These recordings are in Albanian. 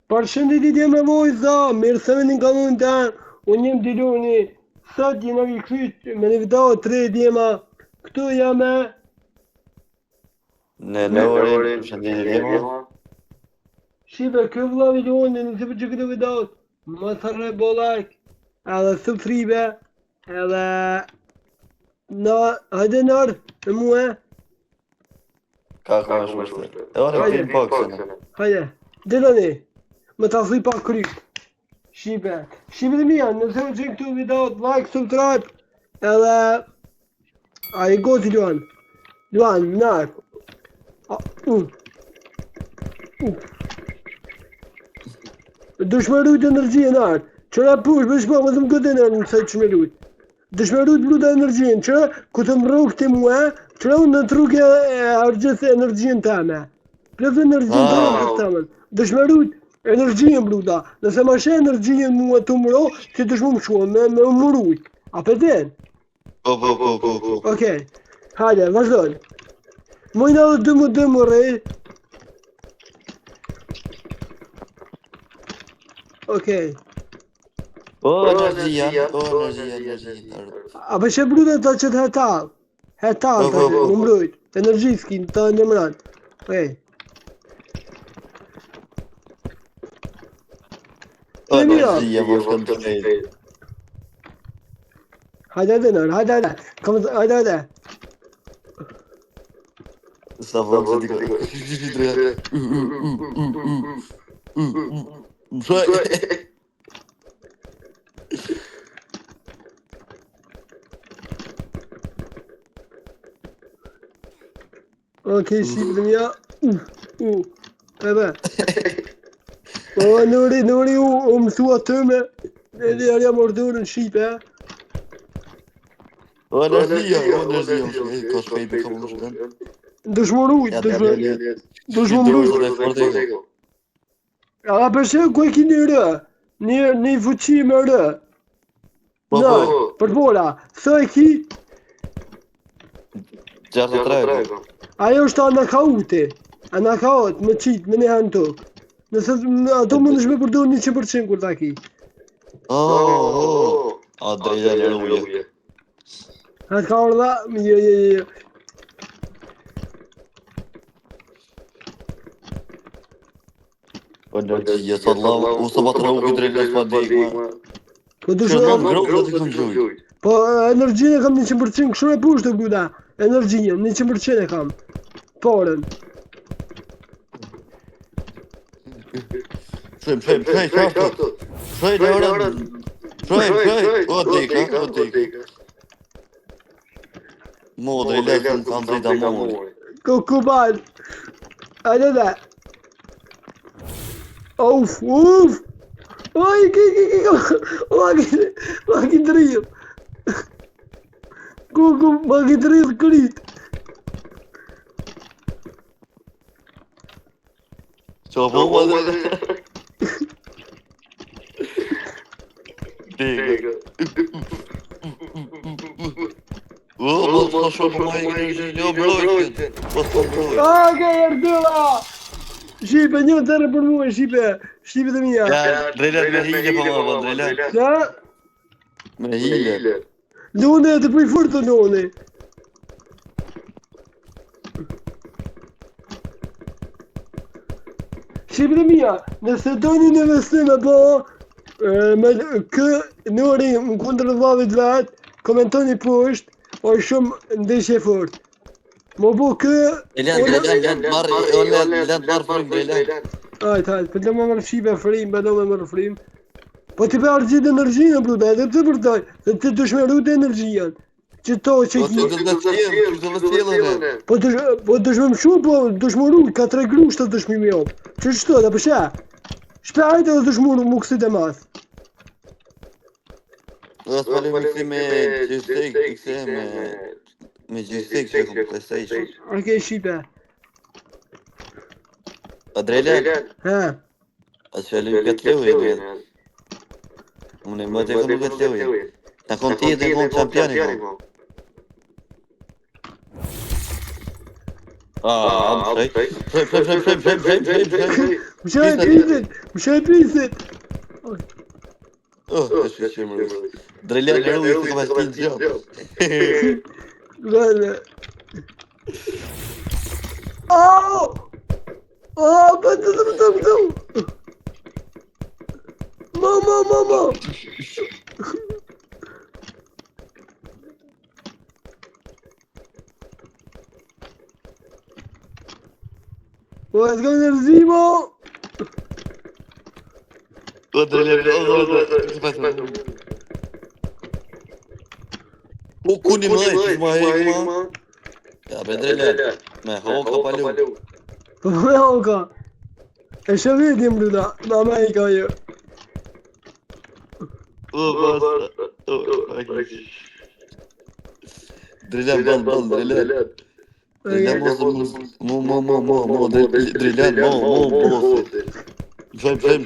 Përshëndetje me vojza, mirë se vini në kanalin tan. Unë jem Diloni. Sot jena rikthyer me një video të re djema. Këtu jam me Në Lorin, përshëndetje djema. Shive kë vëlla Diloni, nëse për që këtë video, më thërre bo like, edhe subscribe, edhe hajde nërë, e mua. Ka me shmështë. E onë film boxën. Hajde, Diloni, më ta thuj pak kryp. Shive të mija, nëse më që këtu video, like, subscribe, edhe a i goti Luan, nërë. Dëshmerujt energjien nërë, qëra push, bësh pa, më thëmë këtë nërë nëse dëshmerujt. Dëshmerujt bluta energjien, qëra, ku të më rrugë të mua, qëra unë në trukë e argjës energjien të me. Plëtë energjien të me. Dëshmerujt energjien bluta, nëse ma shë energjien mua të mëro, që dëshmu më shumë, me më mërujt. A pëten? Po. Okej, hajde, vazhdojnë. Mojna dhe dëmë rej. Okej. O, energjia. A për që bludën të që të hetal? Hetal të në mbrojt. Energjiskin të në mëran. Okej. O, energjia, më shkëm të nejtë. Hajde nërë, hajde. Sa vëmë se t'i këtë. Okej, Shqipe të mija. Ebe. O, nëri u mësua të me. Edhe arja mordurën Shqipe. O, energjia, ka shpejt ka më shkëm. Dëshmërujt. A përse ku e ki një rë? Një fuqi me rë. Në, për bola. Së e ki? 63. Ajo është anakaute. Anakaut, me qitë, me një hanë tokë. Nëse ato mund është me përdur 100% kur ta ki. A drejda në uje. A ka orda, jo. O, energjia, sa t'la, u së batë rrugë i drejta s'pa dikma. Po Që po energjinë e kam 100%, kështu e pushtë të buda. Energjinë, 100% e kam. Porën. Shoj, o dika. Modre, lesën kanë drejta modre. Kukuban. Hajde dhe. Uf. Oj, ma ki drejë. Kuku, ma ki drejë kërit. Qa po ma dhe? Dika. O, mos të shumë ma i energjë, jo mbrojtën. Okej, erdëlla. Shqipe, një tërë për mua, Shqipe të mija. Ja, drejlet me hile po ma po, drejlet. Qa? Me hile. Lune, të pëj furtë të lune. Shqipe të mija, nëse doni në investim e po, me kë nëri më kundër vlavit vetë, komentoni poshtë, o shumë ndeshje fort. Mo bu kë... Lënë marë frim. Hajt, për të më mërë Shqipe frim, për të më mërë frim. Po ti për argjit energjinë, bruda, edhe të përtaj, dhe të dëshmeru të energjinë. Që to që ki... Po dëshmëm shumë, po dëshmeru, ka 3 grushtë të dëshmimi jo. Që qëto, dhe përshe? Shpejt edhe dëshmuru më kësit e mas. Dhe s'pali me kësi me gjystek, me gjystek që kom PlayStation. Okej, Shqipe. A drejlet? Ha? A s'pali me këtë lehu e me. Unë e më të këmë këtë lehu e. Ta kon ti e të kon qampioni ko. Prej. Më shaj pisit. E shqe më rrës. Drejlan e rrujë se ka pas t'in gjopë. Gale. Bëtë. Mama. O, e t'ka nërzi, mo. O, drejlan, o, kuni më e, që më hek më. Ja, be drejlan, me hoka palu. Po me hoka. E shëvetim rruda, na me i ka jo. O, basta. Drejlan, ball, drejlan. Drejlan, mo, drejlan, mo, bosse. Frame.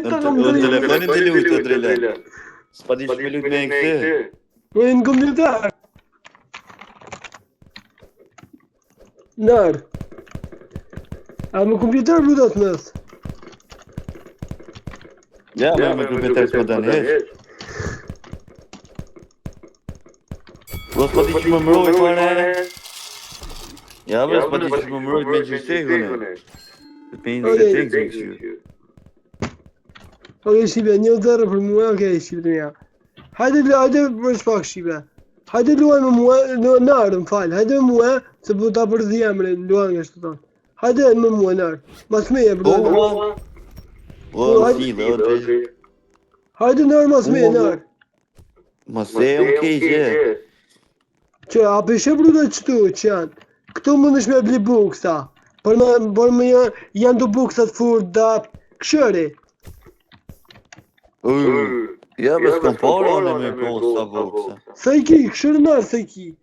Telefonin të lujtë, drejlan. S'pa di shme lujtë me në këte. Po e në kompjuter. Nërë. A më kompjuter rrudat mes. Ja, me kompjuter s'pa da heq. S'pa di që më mëroj, fare. Ja, s'pa di që më mëroj me gjystekune. Me insetek me këshu. Oke, Shqipe, 1-0 për mua, oke, Shqipe të mja. Hajde për shpak, Shqipe. Hajde luaj me mua, nërë, më falë, hajde me mua, se po ta përzi emre, luaj nga shtë tonë. Hajde me mua, nërë, mas me e për nërë. Hajde nërë, mas me e nërë. Mas e unë kejqe. Që, a për shë bruda qëtu, që janë. Këtu mund është me bli buksa. Por më janë do buksat furt da këshëri. Ja, me s'kom parë me posta buksa. Sa i ki, këshërë nërë sa i ki.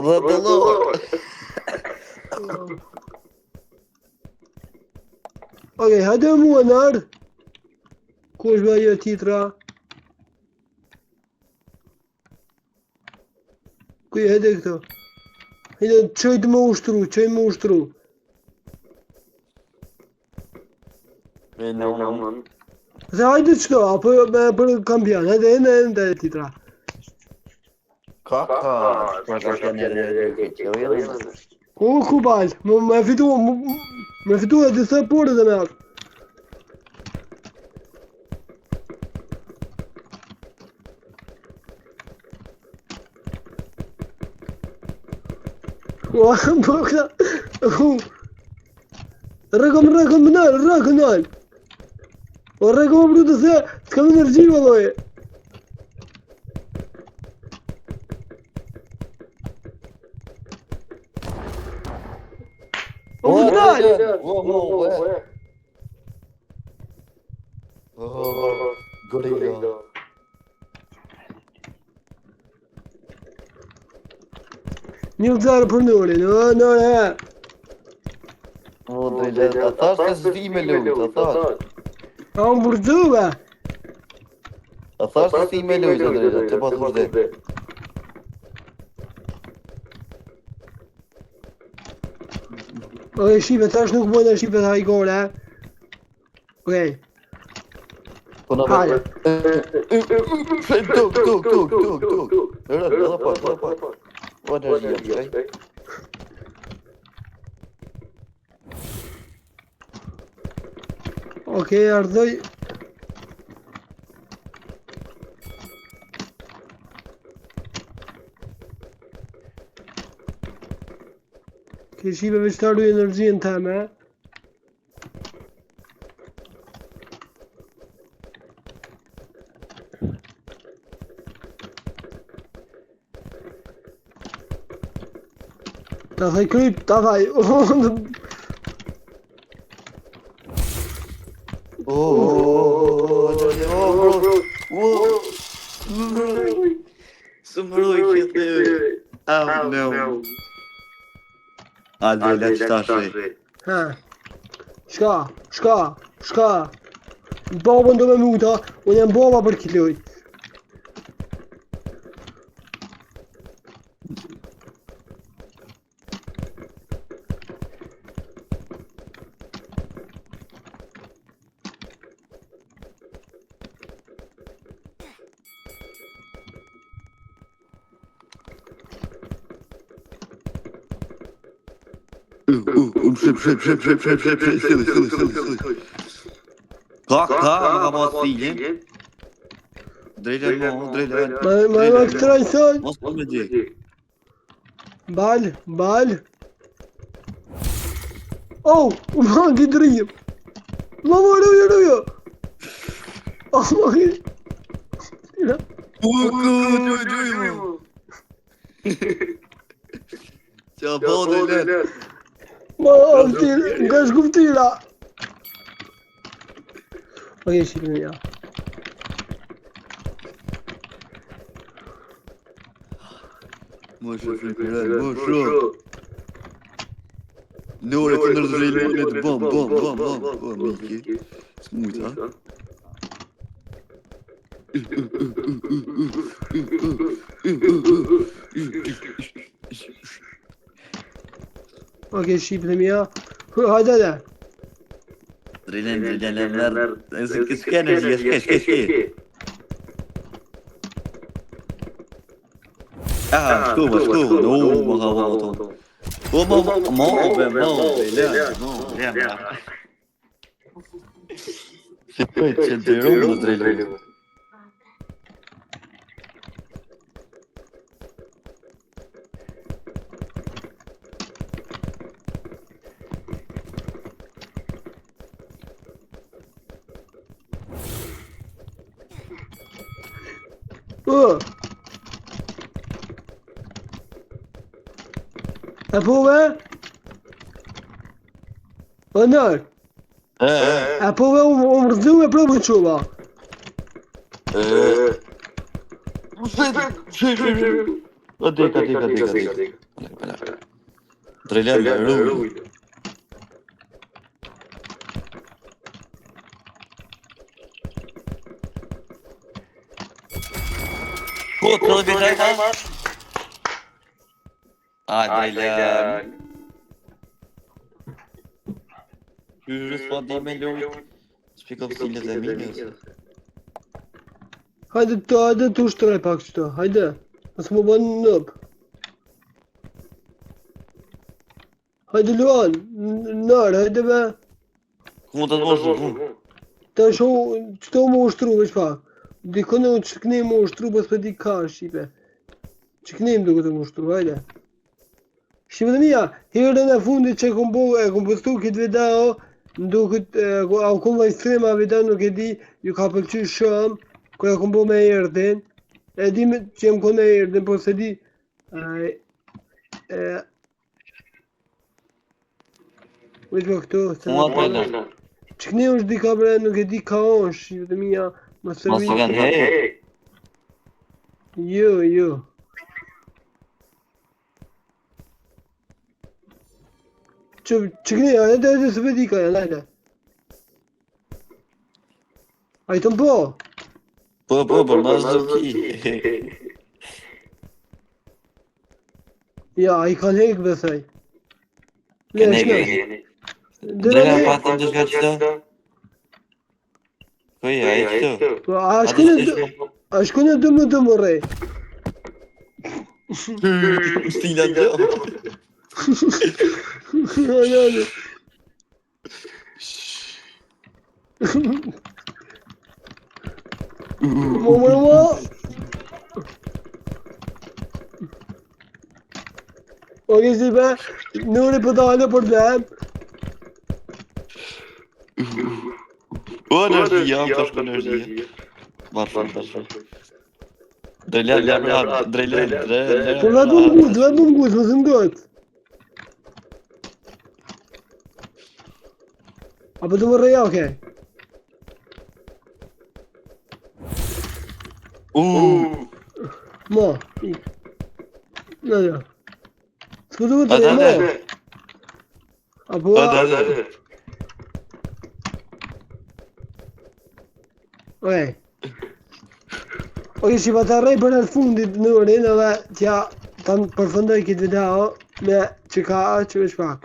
$10. Oke, hajde mua nërë. Ku është ajo titra? Kuj, hajde këto. Hajde, qëjtë më ushtru. Se hajde qëto, apo për kampion, hajde ende e titra. Kaka, Ku balë, me fitu e disa porë dhe me atë. Bëkta, rëkëm nalë. O rëkëm më brutë se, s'kam energji vëlloje. O më nalë. Gorilla. Një zarë për nërin, nëre. O, drejlet, ata s'ka s'di me lujtë, ata. A më bërgjuve. Ata s'di me lujtë, drejlet, të pa të vërde. Oke, Shqipe, tash nuk bëjnë Shqipe të hajgore, Okej. Hajde. Tuk. Edhe pak. O energia, qaj. Okej, ardhoj. Okej, Shqipe, veç të arruj energjien teme. Ta thaj kryp, ta thaj. Së mëroj këtë no. Alde, le që tashe. Ha. Shka. Babën do me muta, unë jam baba për këtë lojt. Ka, më ka pas filin. Drejten mo, drejten. Ma këtëraj thon. Mos po me gjek. Bal. Oh, ma ki drim. Ma rëvjo. Oh, ma ki... Qa po drejten. Ma nga shkuftira. Ok, shqipën ja. Më shumë. Nore kundër drejtonit, bom, miki. Smujt, ha? Ok, shqipën ja. Hajde dhe. Drejten, merë. S'ke energjia, s'ke. Shku, më ka voton. Mo, Se pëjt që të rrumë në drejtë. E po ve? Onar. E po ve u mërëzdu e pro më quba. Deka. Drejten me rrumë. Po, të dhe drejten? Drejten. Kyrës pa di me lojt. S'pikov sillet e minjës. Hajde të ushtroj pak qëto, hajde. As më bën nëp. Hajde Luan, nërë, hajde be. Ku më të të moshu, ku? Ta shu, qëto më ushtru, veç pak. Dikone që kënej më ushtru, pas për di ka shqipe. Që kënej më duke të më ushtru, hajde. Shqipe të mija, herën e fundit që e kom postu këtë video, duket, a kom vajstrema video nuk e di, ju ka pëlqy shumë, kër e kom po me erdin, e di që jem kone erdin, po se di, veç pa këto, që këne është di ka bre, nuk e di ka është, shqipe të mija, ma së kanë hej? Jo. Që këne, hajde së vedi ka janë, hajde. Hajtëm po? Po, për ma zërki. Ja, i kanë hek besaj. Kanë hek. Drejten patëm të shka qëta? Këja, e qëto? Po, a shkone dë më rej. Stila të gjo. Hajde. Mo. Ok, si be, nëri për dalë për dhem. Po, energjia, më të shko energjia. Barfan. Drejten. Po, vetë më nguz, më zëndot. Apo të më reja, okej. Mo, ik. Në. S'po të më të reja, mo. Apo... Okej. Oke, që pa të arrej për në fundit në rrinë edhe tja të përfëndoj këtë video me që ka që veç pak.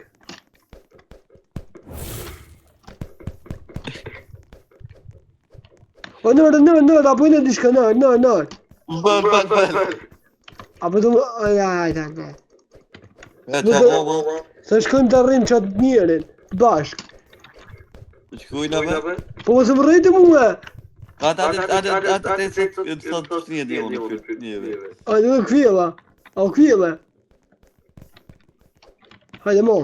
O nërë, apo i në dishka nërë. Bën. Apo të më... Ajde. Se shkojmë të arrim qatë njerin, bashk. Shkujna be? Po mos e vërrejtë mua. Atë sot të fëmijë dhe unë këtë njëve. Hajde dhe këvjela. O këvjela. Hajde mo.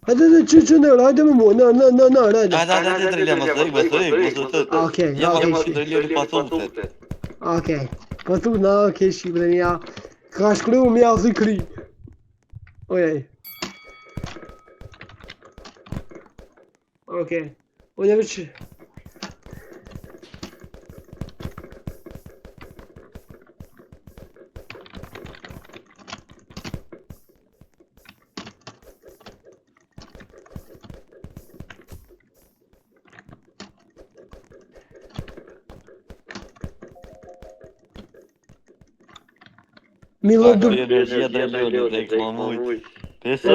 Hajde dhe që nërë, hajde me mua, nërë, hajde. Hajde, trelja, mos të Okej, okej. okej. Po thu na, okej, shqipëre ja. Ka shkru më ja si kri. Ojej. Okej. Unë e veç. Milo du... Energia drejlojnë, dhe këma mujtë. Peso!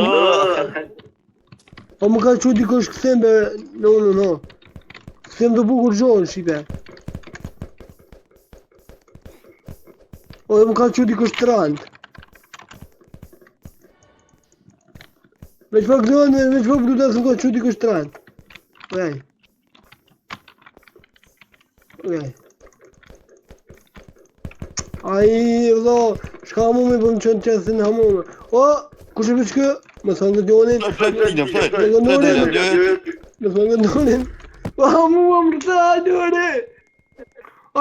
O më ka që dikosh këthem be... No. Këthem të bukur gjohën, shqipe. O më ka që dikosh të randë. Veç pak doan, veç pak bluta se më ka që dikosh të randë. Okej. Ai, vëllo, shka mu me për më qënë qesin hamume. O, kush e për shkë? Më thënë këtë jonin. Më thënë këtë jonin. O, hamume më rëta, dore. A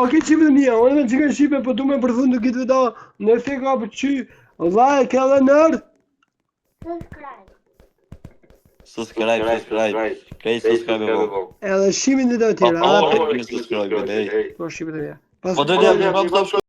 ke qipë dhe mija, onë me që ka shqipe, po du me përthun të kitë vëta. Në se ka për qy, vëlla e ke dhe nërë. Subscribe. Kej subscribe e bo. Edhe shimin dhe të tjera. Subscribe, Po, shqipe të mija. Po do të jam